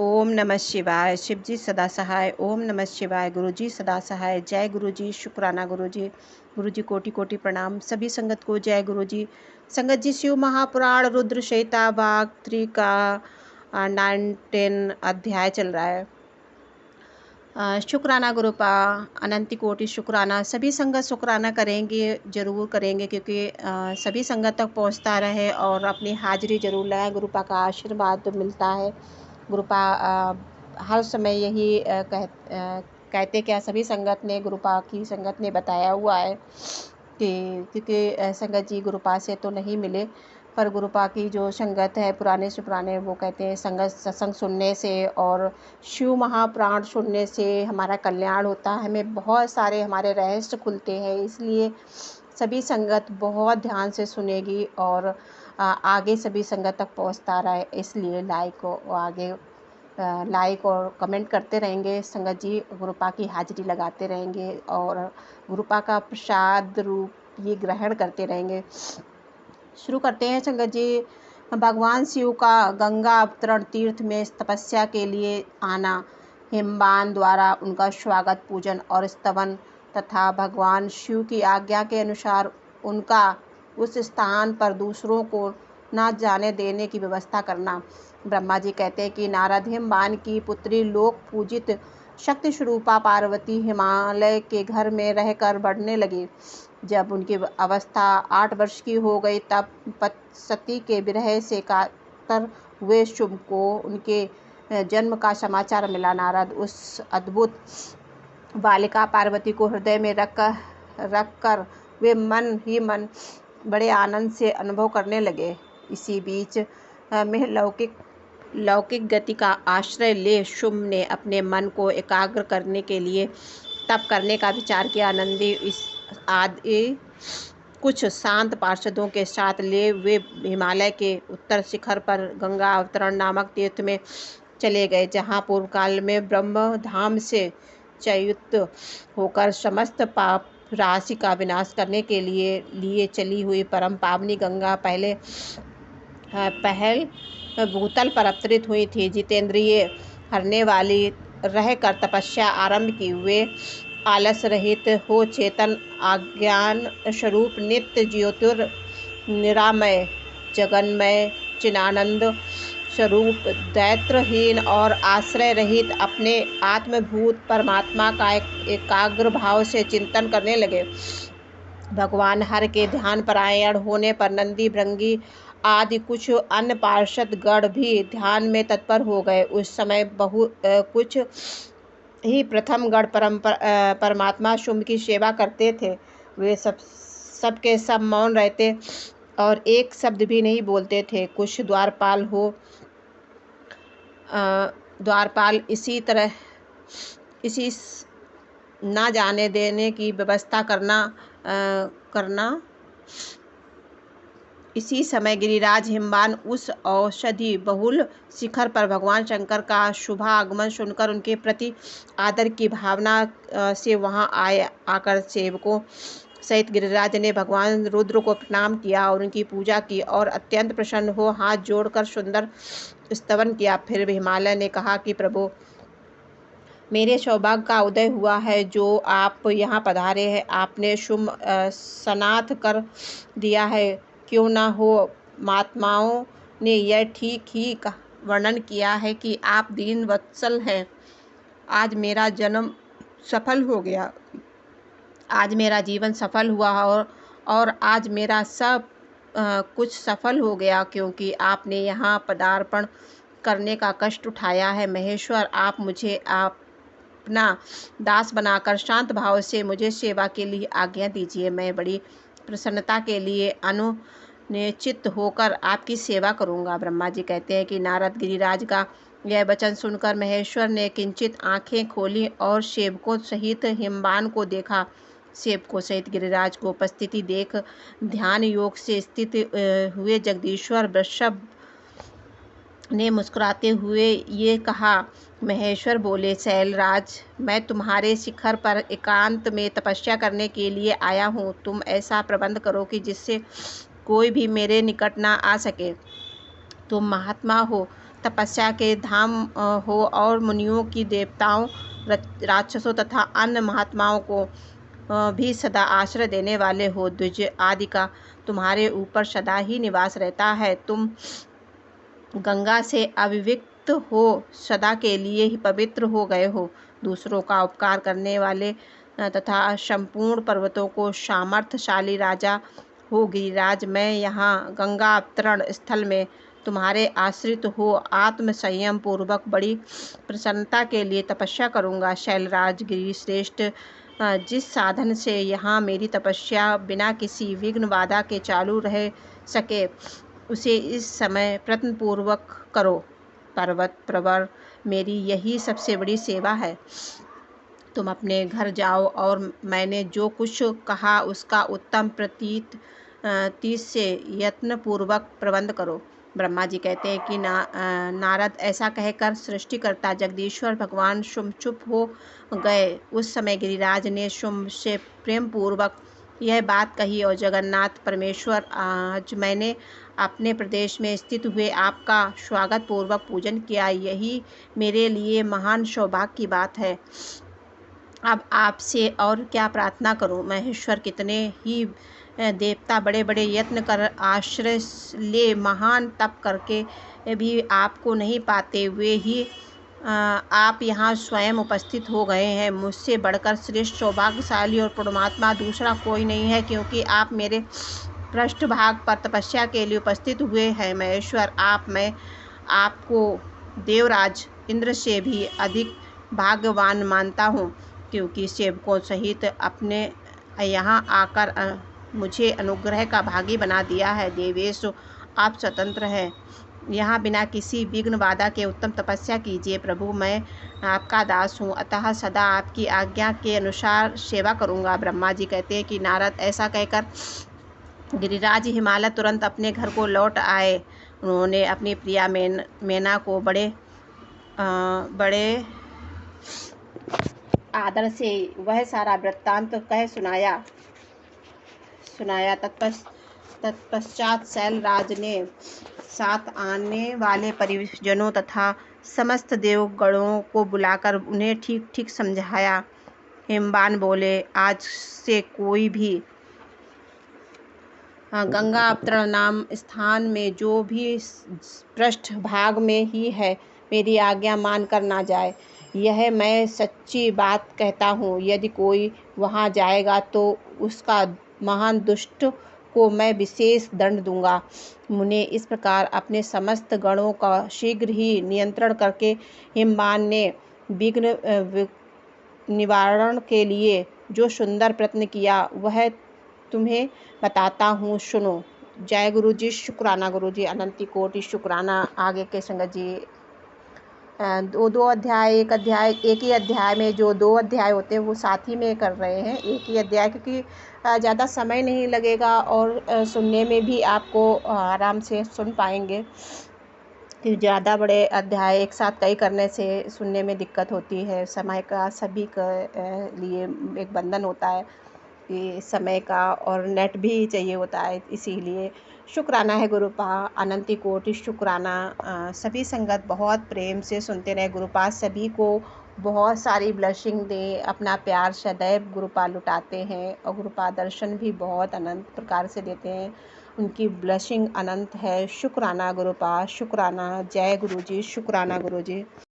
ओम नमः शिवाय। शिव जी सदा सहाय। ओम नमः शिवाय। गुरु जी सदा सहाय। जय गुरु जी। शुक्राना गुरु जी। गुरु जी कोटि कोटि प्रणाम। सभी संगत को जय गुरु जी। संगत जी, शिव महापुराण रुद्र शैता भाग 3 का 19 अध्याय चल रहा है। शुक्राना गुरु पा अनंत कोटि शुक्राना। सभी संगत शुक्राना करेंगे, ज़रूर करेंगे, क्योंकि सभी संगत तक पहुंचता रहे और अपनी हाजिरी जरूर लाए। गुरुपा का आशीर्वाद मिलता है। गुरुपा हर समय यही कहते क्या सभी संगत ने, गुरुपा की संगत ने बताया हुआ है कि क्योंकि संगत जी गुरुपा से तो नहीं मिले, पर गुरुपा की जो संगत है पुराने से पुराने, वो कहते हैं संगत सत्संग सुनने से और शिव महापुराण सुनने से हमारा कल्याण होता है, हमें बहुत सारे हमारे रहस्य खुलते हैं। इसलिए सभी संगत बहुत ध्यान से सुनेगी और आगे सभी संगत तक पहुंचता रहे। इसलिए लाइक और कमेंट करते रहेंगे संगत जी, गुरुपा की हाजिरी लगाते रहेंगे और गुरुपा का प्रसाद रूप ये ग्रहण करते रहेंगे। शुरू करते हैं संगत जी। भगवान शिव का गंगा अवतरण तीर्थ में तपस्या के लिए आना, हिमवान द्वारा उनका स्वागत, पूजन और स्तवन तथा भगवान शिव की आज्ञा के अनुसार उनका उस स्थान पर दूसरों को न जाने देने की व्यवस्था करना। ब्रह्मा जी कहते हैं कि नारद हिमवान की पुत्री लोक पूजित शक्ति स्वरूपा पार्वती हिमालय के घर में रहकर बढ़ने लगी। जब उनकी अवस्था 8 वर्ष की हो गई तब सती के विरह से कातर हुए शुभ को उनके जन्म का समाचार मिला। नारद उस अद्भुत बालिका पार्वती को हृदय में रख कर वे मन ही मन बड़े आनंद से अनुभव करने लगे। इसी बीच में लौकिक गति का आश्रय ले शुभ ने अपने मन को एकाग्र करने के लिए तप करने का विचार किया। नंदी इस आदि कुछ शांत पार्षदों के साथ ले वे हिमालय के उत्तर शिखर पर गंगा अवतरण नामक तीर्थ में चले गए, जहाँ पूर्व काल में ब्रह्म धाम से च्युत होकर समस्त पाप राशि का विनाश करने के लिए चली हुई परम पावनी गंगा पहल भूतल पर अवतरित हुई थी। जितेंद्रिय हरने वाली रहकर तपस्या आरंभ की, वे आलस रहित हो चेतन अज्ञान स्वरूप नित्य ज्योतिर निरामय जगन्मय चिदानंद स्वरूप दैत्रहीन और आश्रय रहित अपने आत्मभूत परमात्मा का एकाग्र भाव से चिंतन करने लगे। भगवान हर के ध्यान परायण होने पर नंदी, भृंगी आदि कुछ अन्य पार्षद गण भी ध्यान में तत्पर हो गए। उस समय कुछ ही प्रथम गण परमात्मा शुंभ की सेवा करते थे। वे सब के सब मौन रहते और एक शब्द भी नहीं बोलते थे। कुछ द्वारपाल इसी ना जाने देने की व्यवस्था करना। इसी समय गिरिराज हिमवान उस औषधि बहुल शिखर पर भगवान शंकर का शुभागमन सुनकर उनके प्रति आदर की भावना से वहां आकर सेवकों सहित गिरिराज ने भगवान रुद्र को प्रणाम किया और उनकी पूजा की और अत्यंत प्रसन्न हो हाथ जोड़कर सुंदर स्तवन किया। फिर हिमालय ने कहा कि प्रभु, मेरे सौभाग्य का उदय हुआ है जो आप यहाँ पधारे हैं। आपने शुभ सनाथ कर दिया है। क्यों ना हो, महात्माओं ने यह ठीक ही वर्णन किया है कि आप दीन वत्सल हैं। आज मेरा जन्म सफल हो गया, आज मेरा जीवन सफल हुआ और आज मेरा सब कुछ सफल हो गया, क्योंकि आपने यहाँ पदार्पण करने का कष्ट उठाया है। महेश्वर, आप मुझे अपना दास बनाकर शांत भाव से मुझे सेवा के लिए आज्ञा दीजिए। मैं बड़ी प्रसन्नता के लिए अनुचित होकर आपकी सेवा करूँगा। ब्रह्मा जी कहते हैं कि नारद गिरिराज का यह वचन सुनकर महेश्वर ने किंचित आंखें खोली और सेवकों सहित हिमवान को देखा। सेवकों सहित गिरिराज को उपस्थिति देख ध्यान योग से स्थित हुए जगदीश्वर वृषभ ने मुस्कुराते हुए ये कहा। महेश्वर बोले, शैलराज, मैं तुम्हारे शिखर पर एकांत में तपस्या करने के लिए आया हूँ। तुम ऐसा प्रबंध करो कि जिससे कोई भी मेरे निकट ना आ सके। तुम महात्मा हो, तपस्या के धाम हो और मुनियों की, देवताओं, राक्षसों तथा अन्य महात्माओं को भी सदा आश्रय देने वाले हो। द्विज आदि का तुम्हारे ऊपर सदा ही निवास रहता है। तुम गंगा से अविविक्त हो, सदा के लिए ही पवित्र हो गए हो। दूसरों का उपकार करने वाले तथा संपूर्ण पर्वतों को सामर्थ्यशाली राजा हो गिरिराज। मैं यहाँ गंगा अवतरण स्थल में तुम्हारे आश्रित हो आत्म संयम पूर्वक बड़ी प्रसन्नता के लिए तपस्या करूँगा। शैलराज गिरिश्रेष्ठ, जिस साधन से यहाँ मेरी तपस्या बिना किसी विघ्न बाधा के चालू रह सके, उसे इस समय प्रयत्नपूर्वक करो। पर्वत प्रवर, मेरी यही सबसे बड़ी सेवा है। तुम अपने घर जाओ और मैंने जो कुछ कहा उसका उत्तम तीस से यत्नपूर्वक प्रबंध करो। ब्रह्मा जी कहते हैं कि नारद, ऐसा कहकर सृष्टिकर्ता जगदीश्वर भगवान शुंभ चुप हो गए। उस समय गिरिराज ने शुंभ से प्रेम पूर्वक यह बात कही और जगन्नाथ परमेश्वर, आज मैंने अपने प्रदेश में स्थित हुए आपका स्वागत पूर्वक पूजन किया, यही मेरे लिए महान सौभाग्य की बात है। अब आपसे और क्या प्रार्थना करूं? महेश्वर, कितने ही देवता बड़े बड़े यत्न कर आश्रय ले महान तप करके भी आपको नहीं पाते हुए ही आप यहाँ स्वयं उपस्थित हो गए हैं। मुझसे बढ़कर श्रेष्ठ, सौभाग्यशाली और परमात्मा दूसरा कोई नहीं है, क्योंकि आप मेरे पृष्ठभाग पर तपस्या के लिए उपस्थित हुए हैं। महेश्वर, मैं आपको देवराज इंद्र से भी अधिक भाग्यवान मानता हूँ, क्योंकि सेवकों सहित अपने यहाँ आकर मुझे अनुग्रह का भागी बना दिया है। देवेश, आप स्वतंत्र हैं, यहाँ बिना किसी विघ्न बाधा के उत्तम तपस्या कीजिए। प्रभु, मैं आपका दास हूँ, अतः सदा आपकी आज्ञा के अनुसार सेवा करूँगा। ब्रह्मा जी कहते हैं कि नारद, ऐसा कहकर गिरिराज हिमालय तुरंत अपने घर को लौट आए। उन्होंने अपनी प्रिया मैना को बड़े आदर से वह सारा वृत्तांत कह सुनाया। तत्पश्चात शैलराज ने साथ आने वाले परिजनों तथा समस्त देवगणों को बुलाकर उन्हें ठीक ठीक समझाया। हिमवान बोले, आज से कोई भी गंगा अवतरण नाम स्थान में जो भी पृष्ठ भाग में ही है, मेरी आज्ञा मान कर ना जाए। यह मैं सच्ची बात कहता हूँ। यदि कोई वहाँ जाएगा तो उसका महान दुष्ट को मैं विशेष दंड दूंगा। मुने इस प्रकार अपने समस्त गणों का शीघ्र ही नियंत्रण करके हिमवान ने विघ्न निवारण के लिए जो सुंदर प्रयत्न किया, वह तुम्हें बताता हूँ, सुनो। जय गुरु जी, शुक्राना गुरु जी, अनंती कोटि शुक्राना। आगे के संगत जी, दो अध्याय, एक ही अध्याय में जो 2 अध्याय होते हैं वो साथ ही में कर रहे हैं, एक ही अध्याय, क्योंकि ज़्यादा समय नहीं लगेगा और सुनने में भी आपको आराम से सुन पाएंगे। कि ज़्यादा बड़े अध्याय एक साथ कई करने से सुनने में दिक्कत होती है। समय का सभी के लिए एक बंधन होता है कि समय का, और नेट भी चाहिए होता है, इसीलिए शुक्राना है गुरुपा, अनंती कोटि शुक्राना। सभी संगत बहुत प्रेम से सुनते रहे। गुरुपा सभी को बहुत सारी ब्लेसिंग दे, अपना प्यार सदैव गुरुपा लुटाते हैं और गुरुपा दर्शन भी बहुत अनंत प्रकार से देते हैं। उनकी ब्लेसिंग अनंत है। शुक्राना गुरुपा, शुक्राना। जय गुरु जी, शुक्राना गुरु जी।